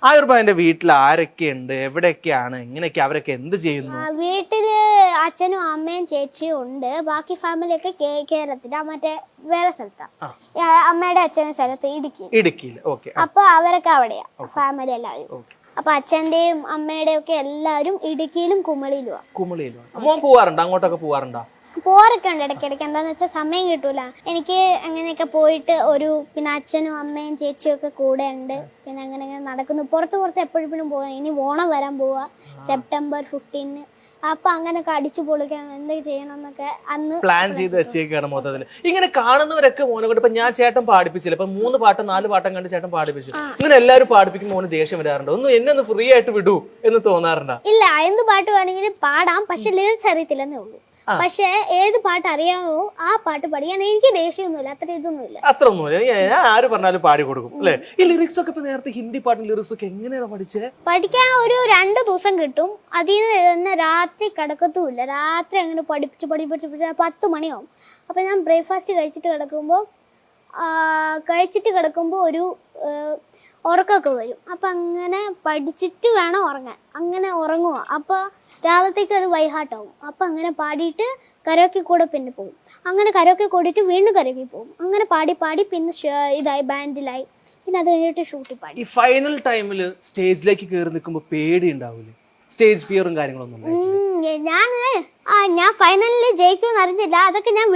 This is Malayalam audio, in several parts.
ആയുർബാന്റെ വീട്ടിൽ ആരൊക്കെയുണ്ട്, എവിടെയൊക്കെയാണ്, എങ്ങനെയൊക്കെ, അവരൊക്കെ എന്ത് ചെയ്യുന്നു? വീട്ടില് അച്ഛനും അമ്മയും ചേച്ചിയും ഉണ്ട്. ബാക്കി ഫാമിലി ഒക്കെ കേരളത്തില് മറ്റേ വേറെ സ്ഥലത്താണ്. അമ്മയുടെ അച്ഛനും സ്ഥലത്ത് ഇടുക്കിയിൽ. ഓക്കെ. അപ്പൊ അവരൊക്കെ അവിടെയാ ഫാമിലി എല്ലാവരും. അപ്പൊ അച്ഛന്റെയും അമ്മയുടെയും ഒക്കെ എല്ലാവരും ഇടുക്കിയിലും കുമളിയിലും. മോൻ പോവാറുണ്ടോ? അങ്ങോട്ടൊക്കെ പോവാറുണ്ടോ? പോരൊക്കെ ഉണ്ട് ഇടയ്ക്കിടയ്ക്ക്. എന്താന്ന് വെച്ചാൽ സമയം കിട്ടൂല എനിക്ക്. അങ്ങനെയൊക്കെ പോയിട്ട് പിന്നെ അച്ഛനും അമ്മയും ചേച്ചിയും ഒക്കെ കൂടെ ഉണ്ട്. പിന്നെ അങ്ങനെ നടക്കുന്നു. പുറത്ത് എപ്പോഴും പോകണം. ഇനി ഓണം വരാൻ പോവാ September 15. അപ്പൊ അങ്ങനെയൊക്കെ അടിച്ചു പൊളിക്കണം, എന്തൊക്കെ ചെയ്യണം എന്നൊക്കെ അന്ന് പ്ലാൻ ചെയ്ത് വെച്ചേക്കാണ് മൊത്തത്തിൽ. ഇങ്ങനെ കാണുന്നവരൊക്കെ മോനെ കൊണ്ട് ഇപ്പൊ ഞാൻ ചേട്ടൻ പാടിപ്പിച്ചില്ല, ഇപ്പൊ 3 പാട്ടും 4 പാട്ടും കണ്ട് ചേട്ടൻ പാടിപ്പിച്ചു. ഇങ്ങനെ എല്ലാവരും പാടിപ്പിക്കുമ്പോൾ മോന് ദേഷ്യം വരാറുണ്ടോ? എന്നെ ഒന്ന് ഫ്രീ ആയിട്ട് വിടൂ എന്ന് തോന്നാറുണ്ടോ? ഇല്ല, എന്ത് പാട്ട് വേണമെങ്കിലും പാടാം, പക്ഷെ ലിറിക്സ് അറിയത്തില്ലെന്നേ ഉള്ളൂ. പക്ഷെ ഏത് പാട്ട് അറിയാമോ ആ പാട്ട് പഠിക്കാൻ എനിക്ക് ദേഷ്യമൊന്നുമില്ല, അത്ര ഒന്നുമില്ല. ആര് പറഞ്ഞാലും പാടി കൊടുക്കും അല്ലെ? ഈ ലിറിക്സ് ഒക്കെ ഇപ്പൊ നേരത്തെ ഹിന്ദി പാട്ടും ലിറിക്സ് ഒക്കെ എങ്ങനെയാണ് പഠിച്ചത്? പഠിക്കാൻ ഒരു 2 ദിവസം കിട്ടും. അതിൽ നിന്ന് രാത്രി കിടക്കത്തുമില്ല. രാത്രി അങ്ങനെ പഠിപ്പിച്ച് 10 മണിയാവും. അപ്പൊ ഞാൻ ബ്രേക്ക്ഫാസ്റ്റ് കഴിച്ചിട്ട് കിടക്കുമ്പോൾ ഒരു ഉറക്കമൊക്കെ വരും. അപ്പൊ അങ്ങനെ പഠിച്ചിട്ട് വേണം ഉറങ്ങാൻ. അങ്ങനെ ഉറങ്ങുക. അപ്പൊ രാവിലത്തേക്ക് അത് വൈഹാട്ടാവും. അപ്പൊ അങ്ങനെ പാടിയിട്ട് കരോക്കെ കൂടെ പിന്നെ പോകും. അങ്ങനെ കരോക്കെ കൂടിയിട്ട് വീണ്ടും കരോക്കെ പോകും. അങ്ങനെ പാടി പിന്നെ ഇതായി ബാൻഡിലായി. പിന്നെ അത് കഴിഞ്ഞിട്ട് ഷൂട്ടിൽ പാടി. ഈ ഫൈനൽ ടൈമിൽ സ്റ്റേജിലേക്ക് കയറി നിൽക്കുമ്പോൾ പേടി ഉണ്ടാവില്ലേ? സ്റ്റേജ് ഫിയറും കാര്യങ്ങളൊന്നും? ഞാൻ ഫൈനലിൽ ജയിക്കുമെന്ന് അറിഞ്ഞില്ല. അതൊക്കെ ഞാൻ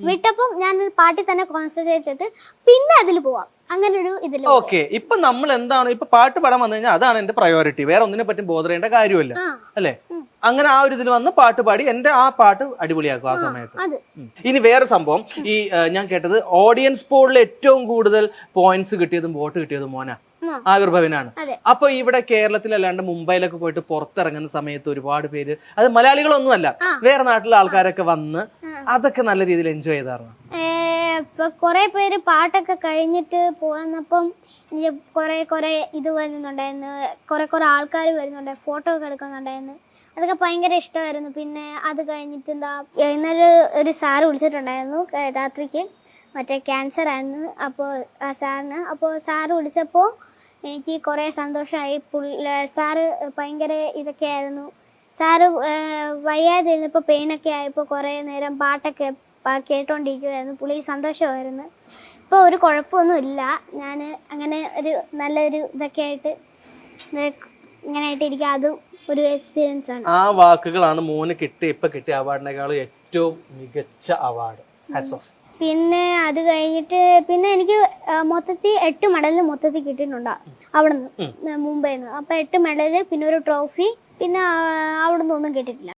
വിട്ടപ്പം ഞാൻ പാട്ടിൽ തന്നെ കോൺസെൻട്രേറ്റ് ചെയ്തിട്ട് പിന്നെ അതിൽ പോവാം. അങ്ങനെ ഒരു ഇതിൽ. ഓക്കെ. ഇപ്പൊ നമ്മൾ എന്താണ്, ഇപ്പൊ പാട്ട് പാടാൻ വന്നു കഴിഞ്ഞാൽ അതാണ് എന്റെ പ്രയോറിറ്റി. വേറെ ഒന്നിനെ പറ്റി ബോധർ ചെയ്യേണ്ട കാര്യമില്ല അല്ലെ? അങ്ങനെ ആ ഒരു ഇതിൽ വന്ന് പാട്ട് പാടി എന്റെ ആ പാട്ട് അടിപൊളിയാക്കും ആ സമയത്ത്. ഇനി വേറെ സംഭവം, ഈ ഞാൻ കേട്ടത് ഓഡിയൻസ് പോളിൽ ഏറ്റവും കൂടുതൽ പോയിന്റ്സ് കിട്ടിയതും വോട്ട് കിട്ടിയതും മോനാ, ആയുർഭവനാണ്. അപ്പൊ ഇവിടെ കേരളത്തിൽ അല്ലാണ്ട് മുംബൈയിലൊക്കെ പോയിട്ട് പുറത്തിറങ്ങുന്ന സമയത്ത് ഒരുപാട് പേര്, അത് മലയാളികളൊന്നും അല്ല, വേറെ നാട്ടിലെ ആൾക്കാരൊക്കെ വന്ന് അതൊക്കെ നല്ല രീതിയിൽ എൻജോയ് ചെയ്തായിരുന്നു. കുറെ പേര് പാട്ടൊക്കെ കഴിഞ്ഞിട്ട് പോന്നപ്പം എനിക്ക് കുറെ ഇത് വരുന്നുണ്ടായിരുന്നു. കുറെ ആൾക്കാർ വരുന്നുണ്ടായിരുന്നു, ഫോട്ടോ ഒക്കെ എടുക്കുന്നുണ്ടായിരുന്നു. അതൊക്കെ ഭയങ്കര ഇഷ്ടമായിരുന്നു. പിന്നെ അത് കഴിഞ്ഞിട്ട് ഇന്നലെ ഒരു സാറ് വിളിച്ചിട്ടുണ്ടായിരുന്നു രാത്രിക്ക്. മറ്റേ ക്യാൻസർ ആയിരുന്നു അപ്പോൾ ആ സാറിന്. അപ്പോൾ സാറ് വിളിച്ചപ്പോൾ എനിക്ക് കുറേ സന്തോഷമായി. സാറ് ഭയങ്കര ഇതൊക്കെ ആയിരുന്നു. സാറ് വയ്യാതിരുന്നപ്പോൾ പെയിനൊക്കെ ആയപ്പോൾ കുറേ നേരം പാട്ടൊക്കെ കേട്ടോണ്ടിരിക്കുമായിരുന്നു. പുള്ളി സന്തോഷമായിരുന്നു. ഇപ്പോൾ ഒരു കുഴപ്പമൊന്നുമില്ല. ഞാൻ അങ്ങനെ ഒരു നല്ലൊരു ഇതൊക്കെ ആയിട്ട് ഇങ്ങനെയായിട്ട് ഇരിക്കുക. അതും ഒരു എക്സ്പീരിയൻസ് ആണ്. ആ വാക്കുകളാണ് മോന് കിട്ടിയ അവാർഡിനേക്കാളും ഏറ്റവും മികച്ച അവാർഡ്. Hats off. പിന്നെ അത് കഴിഞ്ഞിട്ട് പിന്നെ എനിക്ക് മൊത്തത്തിൽ 8 മെഡൽ മൊത്തത്തിൽ കിട്ടിയിട്ടുണ്ട് അവിടുന്ന്, മുംബൈയിൽ നിന്ന്. അപ്പൊ 8 മെഡല്, പിന്നെ ഒരു ട്രോഫി, പിന്നെ അവിടുന്ന് ഒന്നും കിട്ടിയിട്ടില്ല.